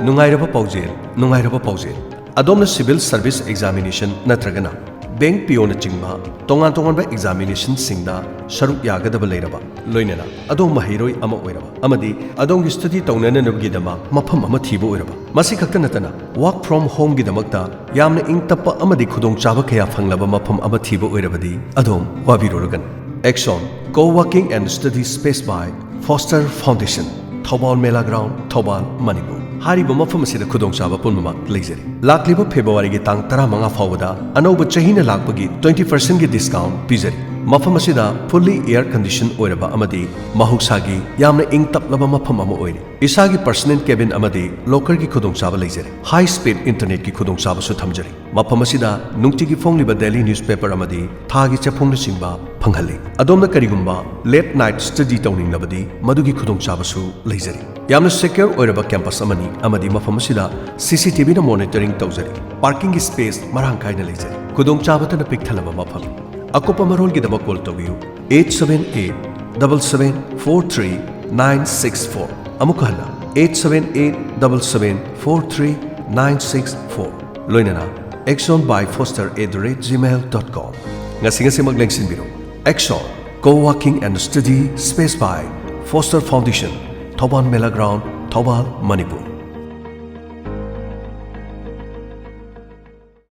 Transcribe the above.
Nungairaba Paujel. Adom na civil service examination natragana. Bank Piona Chingba, Tongan examination singda, Sharuk Yagadaba Leraba, Loinana, Adom Mahiroi Ama Oiraba, Amadi, Adong study Tonana Gidama, Mapam Amatibo Iraba, Masikakanatana, work from home Gidamakta, Yamna Ing Tapa Amadi Kudong Chabakaya Fanglaba Mapam Amatibo Irabadi, Adom, Wabirogan. Axon, co-working and study space by Foster Foundation, Thoubal Melaground, Thoubal, Manipur. Hariba mafam asida khudong chaba punmama leizeri. Lakliba February gi tang 15 fawada anauba chahina lakpagi 20% gi discount pizeri. Mafam asida fully air conditioned oiraba amadi mahuksagi yamna ing taplaba mafam ama oiri. Isagi personal cabin amadi locker gi khudong chaba leizeri. High speed internet gi khudong chaba su thamjari. Mafam asida nungti gi fongliba daily newspaper amadi thagi chapong na singba phanghali. Adomna karigumba late night study tawning labadi madugi khudong chaba su leizeri. Yamna secure oiraba campus amani amadi mafam asida CCTV na monitoring tawjari. Parking space marang kaina leizeri. Khudong chaba tana pikthalaba mafam. Akopa marol gi daba call tawiyu 878-7743-964 amukhala 878-7743-964 loinana Axon by Foster@gmail.com ngasi maglengsin biro Axon co-working and study space by Foster Foundation Thoubal Melaground Thoubal Manipur.